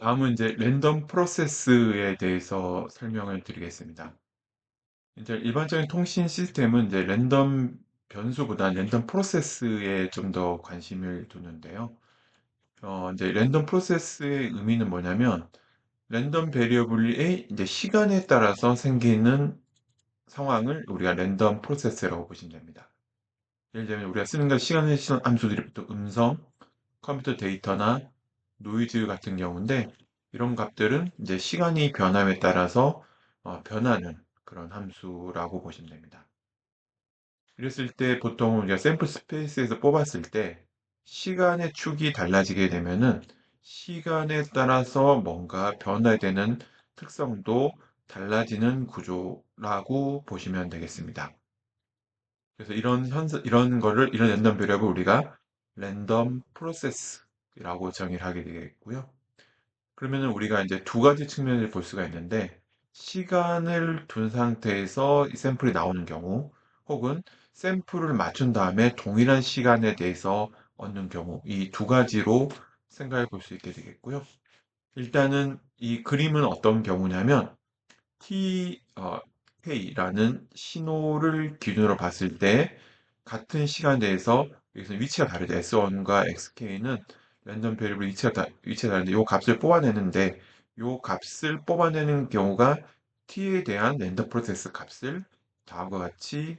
다음은 이제 랜덤 프로세스에 대해서 설명을 드리겠습니다. 이제 일반적인 통신 시스템은 이제 랜덤 변수보다 랜덤 프로세스에 좀 더 관심을 두는데요. 이제 랜덤 프로세스의 의미는 뭐냐면 랜덤 베리어블의 이제 시간에 따라서 생기는 상황을 우리가 랜덤 프로세스라고 보시면 됩니다. 예를 들면 우리가 쓰는 시간을 쓰는 함수들이 보통 음성, 컴퓨터 데이터나 노이즈 같은 경우인데 이런 값들은 이제 시간이 변함에 따라서 변하는 그런 함수라고 보시면 됩니다. 이랬을 때 보통 우리가 샘플 스페이스에서 뽑았을 때 시간의 축이 달라지게 되면은 시간에 따라서 뭔가 변화되는 특성도 달라지는 구조라고 보시면 되겠습니다. 그래서 이런 랜덤 배력을 우리가 랜덤 프로세스라고 정의를 하게 되겠고요. 그러면은 우리가 이제 두 가지 측면을 볼 수가 있는데 시간을 둔 상태에서 이 샘플이 나오는 경우 혹은 샘플을 맞춘 다음에 동일한 시간에 대해서 얻는 경우 이 두 가지로 생각해 볼 수 있게 되겠고요. 일단은 이 그림은 어떤 경우냐면 K라는 신호를 기준으로 봤을 때 같은 시간 내에서 여기서 위치가 다르죠. S1과 XK는 랜덤 베리블 위치가 다른데 요 값을 뽑아내는데 요 값을 뽑아내는 경우가 T에 대한 랜덤 프로세스 값을 다음과 같이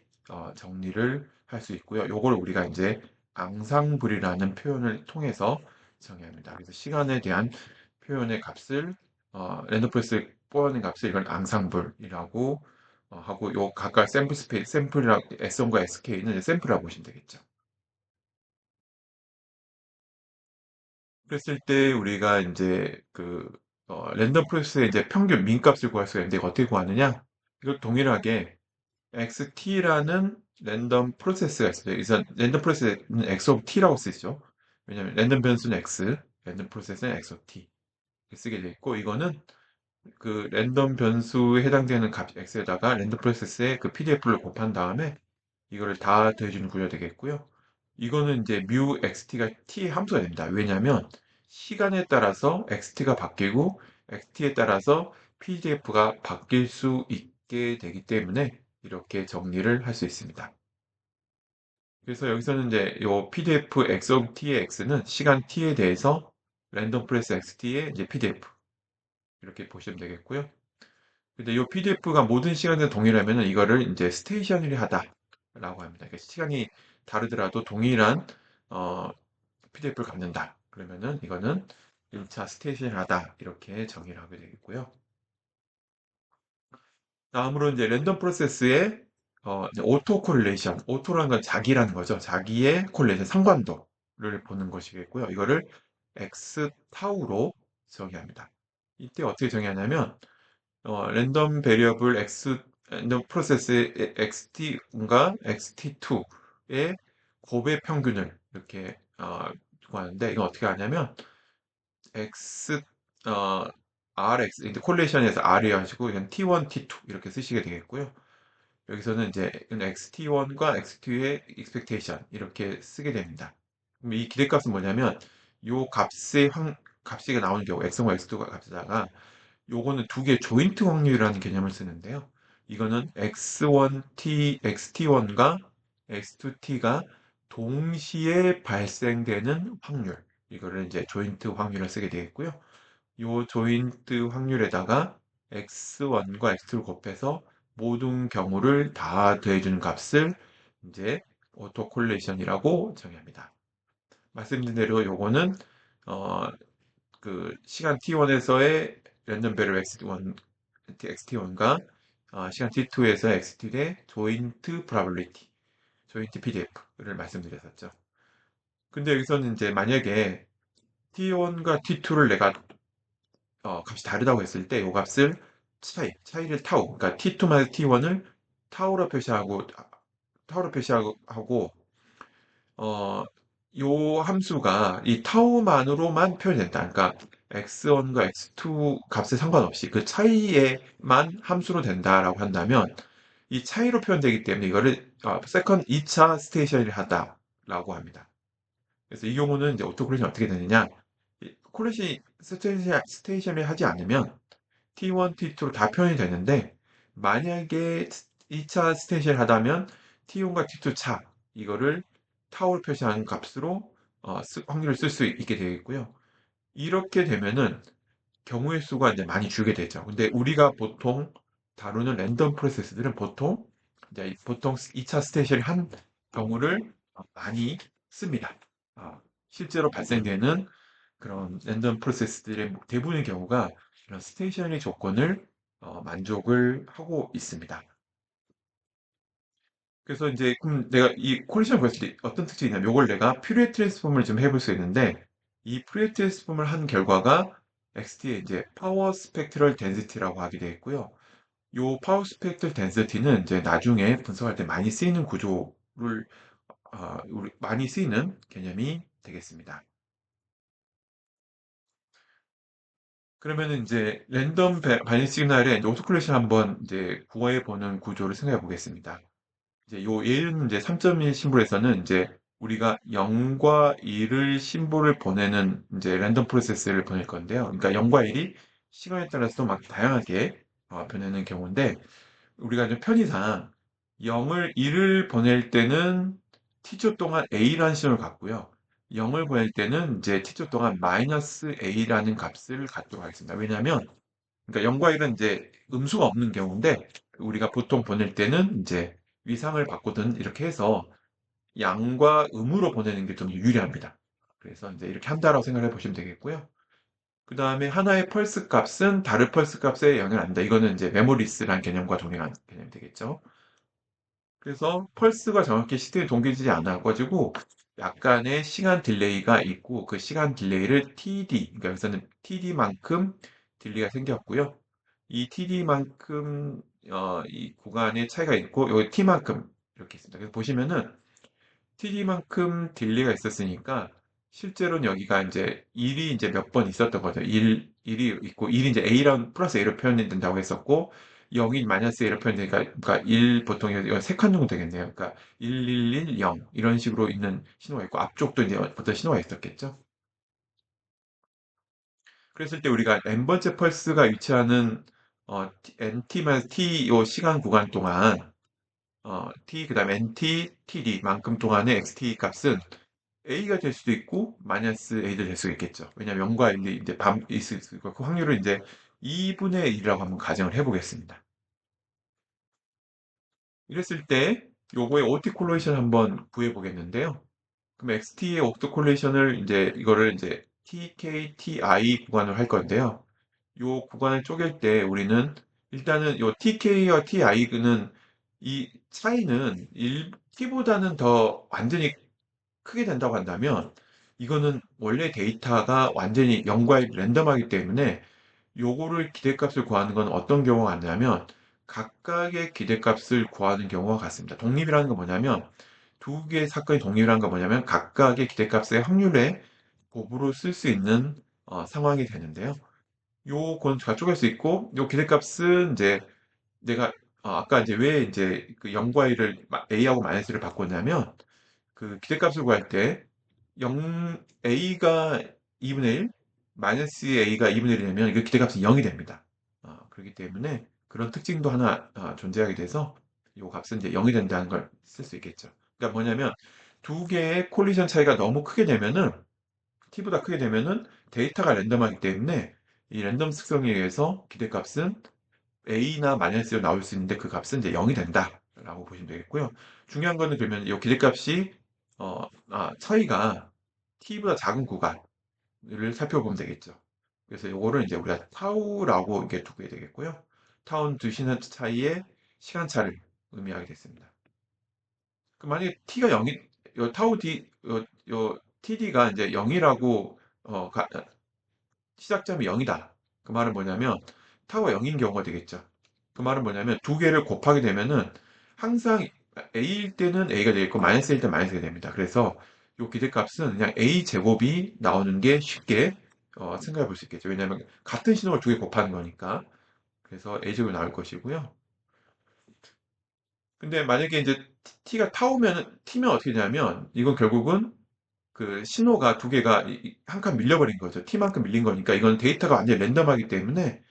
정리를 할 수 있고요. 요걸 우리가 이제 앙상블이라는 표현을 통해서 정의합니다. 그래서 시간에 대한 표현의 값을 랜덤 프로세스 뽑아낸 값을 이걸 앙상블이라고 하고 요 각각 샘플이랑 S1과 SK는 샘플이라고 보시면 되겠죠. 그랬을 때 우리가 인제 랜덤 프로세스의 이제 평균 민값을 구할 수가 있는데 이거 어떻게 구하느냐? 이걸 동일하게 XT라는 랜덤 프로세스가 있어요. 그래서 랜덤 프로세스는 X of T라고 쓰이죠. 왜냐하면 랜덤 변수는 X, 랜덤 프로세스는 X of T 이렇게 쓰게 돼 있고 이거는 그 랜덤 변수에 해당되는 값 x에다가 랜덤 프로세스의 그 PDF를 곱한 다음에 이거를 다 더해주는 구조가 되겠고요. 이거는 이제 mu xt가 t의 함수가 됩니다. 왜냐하면 시간에 따라서 xt가 바뀌고 xt에 따라서 PDF가 바뀔 수 있게 되기 때문에 이렇게 정리를 할 수 있습니다. 그래서 여기서는 이제 요 PDF x of t의 x는 시간 t에 대해서 랜덤 프로세스 xt의 이제 PDF 이렇게 보시면 되겠고요. 근데 이 PDF가 모든 시간에 동일하면은 이거를 이제 스테이셔너리 하다라고 합니다. 그러니까 시간이 다르더라도 동일한 어 PDF를 갖는다. 그러면은 이거는 1차 스테이셔너리하다 이렇게 정의를 하게 되겠고요. 다음으로 이제 랜덤 프로세스의 이제 오토 코릴레이션, 오토라는 건 자기라는 거죠. 자기의 콜레이션 상관도를 보는 것이겠고요. 이거를 x 타우로 정의합니다. 이때 어떻게 정의하냐면 랜덤 베리어블 랜덤 프로세스의 XT1과 XT2의 곱의 평균을 이렇게 구하는데 이건 어떻게 하냐면 X 어 RX 이제 콜레이션에서 R이 가지고 이건 T1, T2 이렇게 쓰시게 되겠고요. 여기서는 이제 XT1과 XT2의 expectation 이렇게 쓰게 됩니다. 그럼 이 기대값은 뭐냐면 요 값이 나오는 경우 X1과 X2가 값에다가 요거는 두 개의 조인트 확률이라는 개념을 쓰는데요. 이거는 XT1과 X2T가 동시에 발생되는 확률. 이거를 이제 조인트 확률을 쓰게 되겠고요. 요 조인트 확률에다가 X1과 X2를 곱해서 모든 경우를 다 더해주는 값을 이제 오토 콜레이션이라고 정의합니다. 말씀드린 대로 요거는 어, 그 시간 t1에서의 랜덤 배럴 xt1과 시간 t2에서 xt2의 조인트 프라빌리티, 조인트 PDF를 말씀드렸었죠. 근데 여기서는 이제 만약에 t1과 t2를 내가 값이 다르다고 했을 때 이 값을 차이를 타우, 그러니까 t2 t1을 타우로 표시하고 하고 어, 요 함수가 이 타우만으로만 표현된다. 그러니까 x1과 x2 값에 상관없이 그 차이에만 함수로 된다라고 한다면 이 차이로 표현되기 때문에 이거를 세컨 2차 스테이셔너리 하다라고 합니다. 그래서 이 경우는 이제 오토콜리션이 어떻게 되느냐? 이 콜리션이 스테이셔너리 하지 않으면 T1, T2로 다 표현이 되는데, 만약에 2차 스테이션을 하다면 T1과 T2 차 이거를 타우를 표시하는 값으로 확률을 쓸 수 있게 되겠고요. 이렇게 되면은 경우의 수가 이제 많이 줄게 되죠. 근데 우리가 보통 다루는 랜덤 프로세스들은 보통 이제 보통 2차 스테이션을 한 경우를 많이 씁니다. 아, 실제로 발생되는 그런 랜덤 프로세스들의 대부분의 경우가 이런 스테이셔너리 조건을 만족을 하고 있습니다. 그래서 이제 그럼 내가 이 콜리션을 보였을 때 어떤 특징이 있냐면 요걸 내가 퓨리에 트랜스폼을 좀 해볼 수 있는데, 이 퓨리에 트랜스폼을 한 결과가 XT의 이제 파워 스펙트럴 덴시티라고 하게 되어 있고요. 요 파워 스펙트럴 덴시티는 이제 나중에 분석할 때 많이 쓰이는 구조를 많이 쓰이는 개념이 되겠습니다. 그러면은 이제 랜덤 바이너리 시그널의 오토 콜레ction 한번 이제 구해 보는 구조를 생각해 보겠습니다. 이제 요 얘는 이제 3.1 심볼에서는 이제 우리가 0과 1을 심볼을 보내는 이제 랜덤 프로세스를 보낼 건데요. 그러니까 0과 1이 시간에 따라서 막 다양하게 변하는 경우인데, 우리가 좀 편의상 0을 1을 보낼 때는 t초 동안 a라는 시간을 갖고요. 0을 보낼 때는 이제 t초 동안 마이너스 a라는 값을 갖도록 하겠습니다. 왜냐하면 그러니까 0과 1은 이제 음수가 없는 경우인데, 우리가 보통 보낼 때는 이제 위상을 바꾸든 이렇게 해서 양과 음으로 보내는 게 좀 유리합니다. 그래서 이제 이렇게 한다라고 생각해 보시면 되겠고요. 그 다음에 하나의 펄스 값은 다른 펄스 값에 영향을 안 한다. 이거는 이제 메모리스라는 개념과 동일한 개념이 되겠죠. 그래서 펄스가 정확히 시대에 동기되지 않아가지고 약간의 시간 딜레이가 있고, 그 시간 딜레이를 TD, 그러니까 여기서는 TD만큼 딜레이가 생겼고요. 이 TD만큼 이 구간의 차이가 있고, 여기 T만큼 이렇게 있습니다. 그래서 보시면은 TD만큼 딜레이가 있었으니까 실제로는 여기가 이제 1이 이제 몇 번 있었던 거죠. 1이 있고 1이 이제 A랑 플러스 A로 표현이 된다고 했었고, 0이 마이너스 A로 표현되니까 그러니까 1 보통 이건 3칸 정도 되겠네요. 그러니까 111, 0 이런 식으로 있는 신호가 있고, 앞쪽도 이제 어떤 신호가 있었겠죠. 그랬을 때 우리가 n번째 펄스가 위치하는 NT만 T 요 시간 구간 동안 T 그다음에 NT, TD만큼 동안의 XT 값은 A가 될 수도 있고 마이너스 A도 될 수가 있겠죠. 왜냐하면 0과 1이 이제 반 있을 수 있고, 그 확률을 이제 2분의 1이라고 한번 가정을 해보겠습니다. 이랬을 때 요거의 오티 콜레이션 한번 구해 보겠는데요. 그럼 XT의 오티 콜레이션을 이제 이거를 이제 TK, TI 구간을 할 건데요. 요 구간을 쪼갤 때 우리는 일단은 요 TK와 TI는 이 차이는 T보다는 더 완전히 크게 된다고 한다면, 이거는 원래 데이터가 완전히 0과 1 랜덤하기 때문에 요거를 기대값을 구하는 건 어떤 경우가 같냐면 각각의 기대값을 구하는 경우가 같습니다. 독립이라는 건 뭐냐면, 두 개의 사건이 독립이라는 건 뭐냐면 각각의 기대값의 확률에 곱으로 쓸 수 있는 상황이 되는데요. 요건 가져갈 수 있고, 요 기대값은 이제 내가 아까 이제 왜 이제 그 0과 1을 A하고 마이너스를 바꿨냐면, 그 기대값을 구할 때 0, A가 2분의 1, 마이너스 A가 2분의 1이 되면 이거 기대값이 0이 됩니다. 그렇기 때문에 그런 특징도 하나 존재하게 돼서 이 값은 이제 0이 된다는 걸 쓸 수 있겠죠. 그러니까 뭐냐면 두 개의 콜리전 차이가 너무 크게 되면은, t보다 크게 되면은 데이터가 랜덤하기 때문에 이 랜덤 특성에 의해서 기대값은 A나 마이너스로 나올 수 있는데 그 값은 이제 0이 된다라고 보시면 되겠고요. 중요한 거는 그러면 이 기대값이 차이가 t보다 작은 구간을 살펴보면 되겠죠. 그래서 요거를 이제 우리가 타우라고 이렇게 두게 되겠고요. 타우는 두 시간 차이의 시간차를 의미하게 됐습니다. 그 만약에 t가 0이 요 타우 d 요 td가 이제 0이라고 시작점이 0이다. 그 말은 뭐냐면 타워가 0인 경우가 되겠죠. 그 말은 뭐냐면 두 개를 곱하게 되면은 항상 A일 때는 A가 되겠고 마이너스일 때 마이너스가 됩니다. 그래서 이 기대값은 그냥 A 제곱이 나오는 게 쉽게 생각해 볼 수 있겠죠. 왜냐하면 같은 신호를 두 개 곱하는 거니까. 그래서 A 제곱이 나올 것이고요. 근데 만약에 이제 T가 타오면 T면 어떻게 되냐면 이건 결국은 그 신호가 두 개가 한 칸 밀려버린 거죠. t만큼 밀린 거니까 이건 데이터가 완전히 랜덤하기 때문에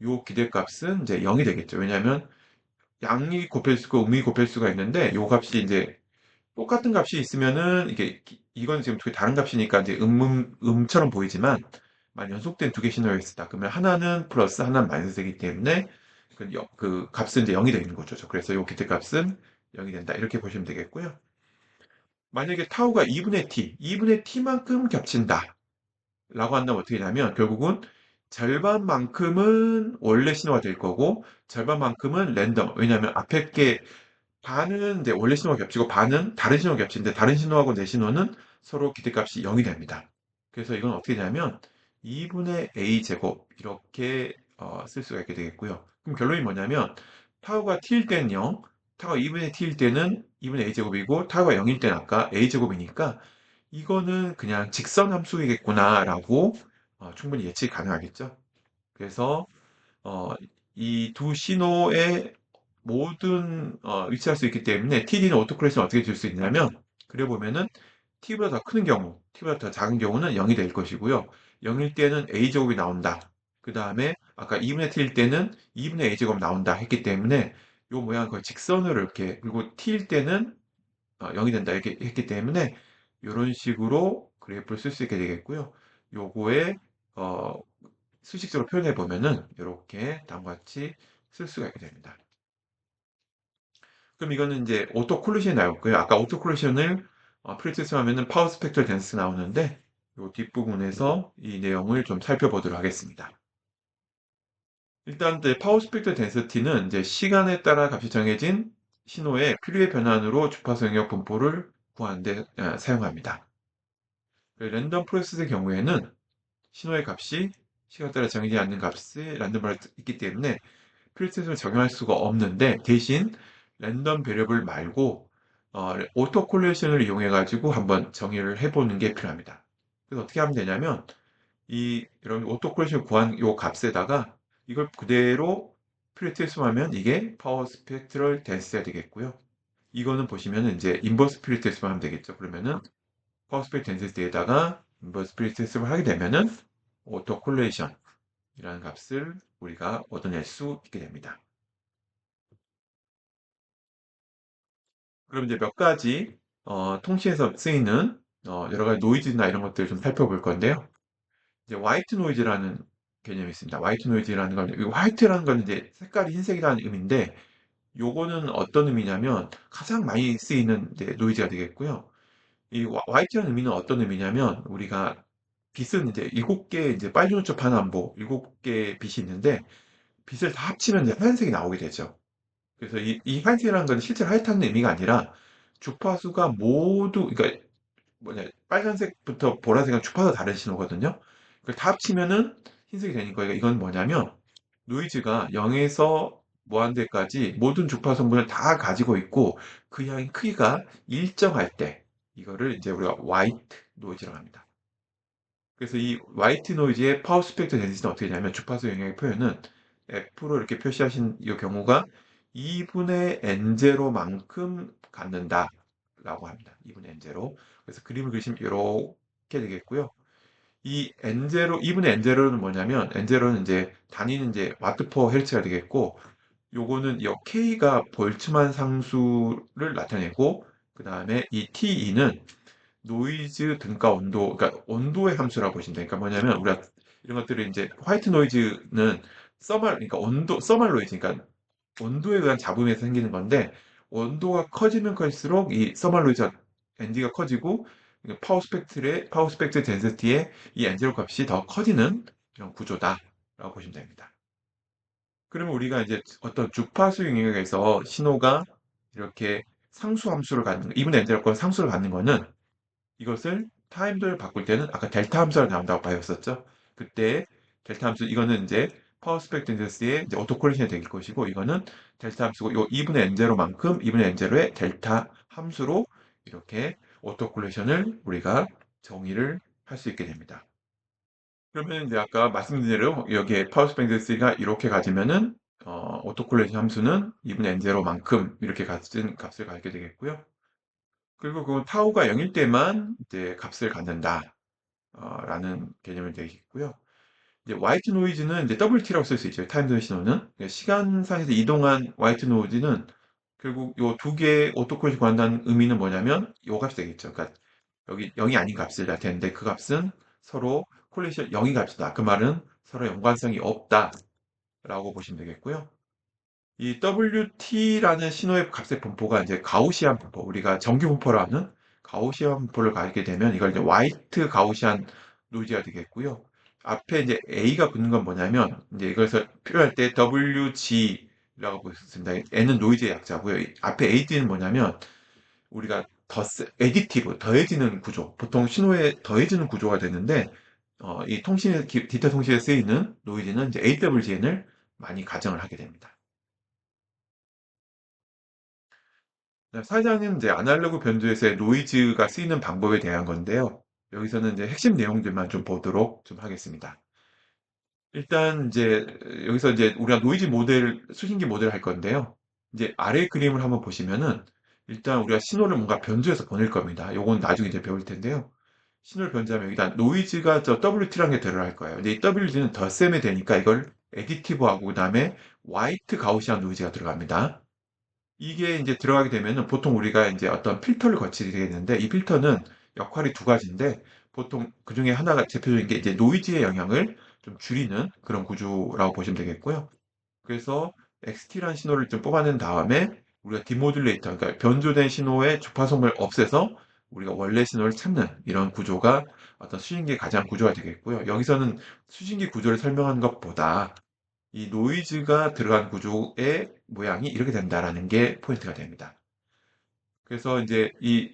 요 기대값은 이제 0이 되겠죠. 왜냐하면 양이 곱할 수고 음이 곱할 수가 있는데 요 값이 이제 똑같은 값이 있으면은 이게 이건 지금 두 개 다른 값이니까 이제 음처럼 보이지만 만약 연속된 두 개 신호가 있었다. 그러면 하나는 플러스 하나는 마이너스이기 때문에 그 값은 이제 0이 되는 거죠. 그래서 요 기대값은 0이 된다. 이렇게 보시면 되겠고요. 만약에 타우가 2분의 t, 2분의 t만큼 겹친다. 라고 한다면 어떻게 되냐면 결국은 절반만큼은 원래 신호가 될 거고 절반만큼은 랜덤. 왜냐하면 앞에 게 반은 이제 원래 신호가 겹치고 반은 다른 신호가 겹치는데 다른 신호하고 내 신호는 서로 기대값이 0이 됩니다. 그래서 이건 어떻게 되냐면 2분의 a 제곱 이렇게 쓸 수가 있게 되겠고요. 그럼 결론이 뭐냐면 타우가 t일 때는 0, 타우가 2분의 t일 때는 2분의 a 제곱이고 타우가 0일 때는 아까 a 제곱이니까 이거는 그냥 직선 함수이겠구나라고 충분히 예측이 가능하겠죠. 그래서 어, 이 두 신호의 모든 위치할 수 있기 때문에 TD는 오토콜레이션 어떻게 줄 수 있냐면 그려보면은 T보다 더 큰 경우, T보다 더 작은 경우는 0이 될 것이고요. 0일 때는 A제곱이 나온다. 그 다음에 아까 2분의 T일 때는 2분의 A제곱 나온다 했기 때문에 요 모양 거의 직선으로 이렇게 그리고 T일 때는 0이 된다 이렇게 했기 때문에 이런 식으로 그래프를 쓸 수 있게 되겠고요. 요거에 어, 수식적으로 표현해 보면은 이렇게 다음과 같이 쓸 수가 있게 됩니다. 그럼 이거는 이제 오토 콜리션이 나왔고요. 아까 오토 콜리션을 프리티스 하면은 파워 스펙트럴 댄스 나오는데 이 뒷부분에서 이 내용을 좀 살펴보도록 하겠습니다. 일단 이제 파워 스펙트럴 댄시티는 이제 시간에 따라 값이 정해진 신호의 필요의 변환으로 주파수 영역 분포를 구하는 데 사용합니다. 랜덤 프로세스의 경우에는 신호의 값이 시간에 따라 정해지지 않는 값이 랜덤으로 있기 때문에 필터를 적용할 수가 없는데 대신 랜덤 베리어블 말고 오토 콜레이션을 이용해 가지고 한번 정의를 해보는 게 필요합니다. 그래서 어떻게 하면 되냐면 이 이런 오토 콜레이션 구한 요 값에다가 이걸 그대로 필터스하면 이게 파워 스펙트럴 댄스가 되겠고요. 이거는 보시면은 이제 인버스 필터스만 하면 되겠죠. 그러면은 파워 스펙트럴 댄스에다가 인버스 필터스를 하게 되면은 오토 콜레이션 이라는 값을 우리가 얻어낼 수 있게 됩니다. 그럼 이제 몇 가지 통신에서 쓰이는 여러 가지 노이즈나 이런 것들을 좀 살펴볼 건데요. 이제 화이트 노이즈라는 개념이 있습니다. 화이트 노이즈라는 건, 이 화이트라는 건 이제 색깔이 흰색이라는 의미인데, 요거는 어떤 의미냐면 가장 많이 쓰이는 이제 노이즈가 되겠고요. 이 화이트라는 의미는 어떤 의미냐면 우리가 빛은 이제 7개 이제 빨주노초 파남보 7개의 빛이 있는데 빛을 다 합치면 이제 하얀색이 나오게 되죠. 그래서 이 화이트라는 건 실제로 화이트하는 의미가 아니라 주파수가 모두 그러니까 뭐냐 빨간색부터 보라색은 주파수가 다른 신호거든요. 그걸 다 합치면은 흰색이 되는 거예요. 이건 뭐냐면 노이즈가 0에서 무한대까지 모든 주파수 성분을 다 가지고 있고 그 양의 크기가 일정할 때 이거를 이제 우리가 화이트 노이즈라고 합니다. 그래서 이 화이트 노이즈의 파워 스펙트 덴시티는 어떻게 되냐면 주파수 영향의 표현은 F로 이렇게 표시하신 이 경우가 2분의 N0만큼 갖는다 라고 합니다. 2분의 N0. 그래서 그림을 그리시면 이렇게 되겠고요. 이 N0, 2분의 N0는 뭐냐면 N0는 이제 단위는 이제 와트 퍼 헬츠가 되겠고 요거는 이 K가 볼츠만 상수를 나타내고 그 다음에 이 TE는 노이즈 등가 온도, 그러니까 온도의 함수라고 보시면 돼요. 그러니까 뭐냐면 우리가 이런 것들을 이제 화이트 노이즈는 그러니까 서멀 노이즈, 그러니까 온도에 의한 잡음에서 생기는 건데 온도가 커지면 클수록 이 서멀 노이즈 ND가 커지고 파워 스펙트 덴시티의 이 N0 값이 더 커지는 이런 구조다라고 보시면 됩니다. 그러면 우리가 이제 어떤 주파수 영역에서 신호가 이렇게 상수 함수를 갖는, 이분의 N0과 상수를 갖는 거는 이것을 타임도를 바꿀 때는 아까 델타 함수가 나온다고 배웠었죠. 그때 델타 함수 이거는 이제 파워 스펙트러스의 이제 오토 콜리션이 될 것이고 이거는 델타 함수고 요 2분의 n0만큼 2분의 n0의 델타 함수로 이렇게 오토 콜리션을 우리가 정의를 할 수 있게 됩니다. 그러면 이제 아까 말씀드린 대로 여기에 파워 스펙트러스가 이렇게 가지면은 오토 콜리션 함수는 2분의 n0만큼 이렇게 가진 값을 갖게 되겠고요. 그리고 그 타우가 0일 때만 이제 값을 갖는다. 라는 개념이 되겠고요. 이제 화이트 노이즈는 이제 WT라고 쓸 수 있죠. 타임 도네 신호는. 그러니까 시간상에서 이동한 화이트 노이즈는 결국 요 두 개의 오토콜리를 구한다는 의미는 뭐냐면 요 값이 되겠죠. 그러니까 여기 0이 아닌 값을 나타내는데 그 값은 서로 콜리션 0이 값이다. 그 말은 서로 연관성이 없다라고 보시면 되겠고요. 이 WT라는 신호의 값의 분포가 이제 가우시안 분포, 우리가 정규 분포로 하는 가우시안 분포를 가지게 되면 이걸 이제 화이트 가우시안 노이즈가 되겠고요. 앞에 이제 A가 붙는 건 뭐냐면 이제 이것을 표현할 때 WG라고 보겠습니다. N은 노이즈의 약자고요. 앞에 AD는 뭐냐면 우리가 에디티브, 더해지는 구조, 보통 신호에 더해지는 구조가 되는데 이 디지털 통신에 쓰이는 노이즈는 이제 AWGN을 많이 가정을 하게 됩니다. 사장은 이제 아날로그 변조에서의 노이즈가 쓰이는 방법에 대한 건데요. 여기서는 이제 핵심 내용들만 좀 보도록 좀 하겠습니다. 일단 이제 여기서 이제 우리가 노이즈 모델, 수신기 모델을 할 건데요. 이제 아래 그림을 한번 보시면은 일단 우리가 신호를 뭔가 변조해서 보낼 겁니다. 요건 나중에 이제 배울 텐데요. 신호를 변조하면 여기다 노이즈가 저 WT라는 게 들어갈 거예요. 근데 이 WT는 덧셈이 되니까 이걸 에디티브하고 그다음에 화이트 가우시안 노이즈가 들어갑니다. 이게 이제 들어가게 되면은 보통 우리가 이제 어떤 필터를 거치게 되겠는데 이 필터는 역할이 두 가지인데 보통 그 중에 하나가 대표적인 게 이제 노이즈의 영향을 좀 줄이는 그런 구조라고 보시면 되겠고요. 그래서 XT라는 신호를 좀 뽑아낸 다음에 우리가 디모듈레이터, 그러니까 변조된 신호의 주파성을 없애서 우리가 원래 신호를 찾는 이런 구조가 어떤 수신기의 가장 구조가 되겠고요. 여기서는 수신기 구조를 설명하는 것보다 이 노이즈가 들어간 구조의 모양이 이렇게 된다라는 게 포인트가 됩니다. 그래서 이제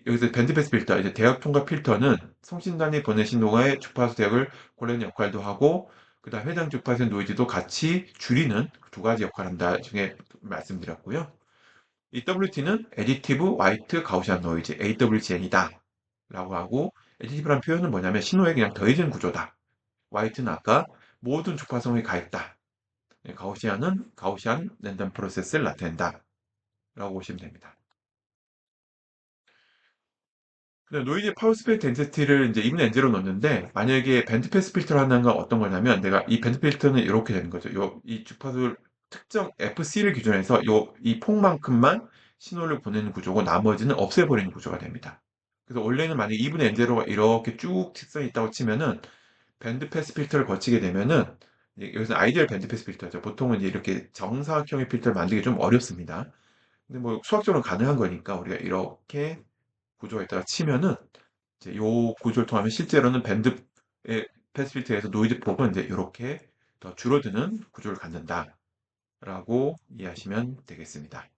여기서 밴드패스 필터, 이제 대역 통과 필터는 송신단이 보낸 신호의 주파수 대역을 고르는 역할도 하고, 그 다음 해당 주파수의 노이즈도 같이 줄이는 두 가지 역할을 한다 중에 말씀드렸고요. 이 WT는 Additive White Gaussian Noise, AWGN이다. 라고 하고, Additive라는 표현은 뭐냐면 신호에 그냥 더해진 구조다. White는 아까 모든 주파성이 가있다. 가우시안은 가우시안 랜덤 프로세스를 나타낸다. 라고 보시면 됩니다. 근데 노이즈 파워 스펙 덴시티를 이제 이분 엔제로 넣는데 만약에 밴드 패스 필터를 한다는 건 어떤 거냐면 내가 이 밴드 필터는 이렇게 되는 거죠. 이 주파수 특정 FC를 기준해서 이 폭만큼만 신호를 보내는 구조고 나머지는 없애버리는 구조가 됩니다. 그래서 원래는 만약에 이분 엔제로가 이렇게 쭉 직선이 있다고 치면은 밴드 패스 필터를 거치게 되면은 여기서 아이디얼 밴드 패스 필터죠. 보통은 이제 이렇게 정사각형의 필터를 만들기 좀 어렵습니다. 근데 뭐 수학적으로 가능한 거니까 우리가 이렇게 구조가 있다가 치면은 이제 요 구조를 통하면 실제로는 밴드의 패스 필터에서 노이즈 폭은 이제 이렇게 더 줄어드는 구조를 갖는다라고 이해하시면 되겠습니다.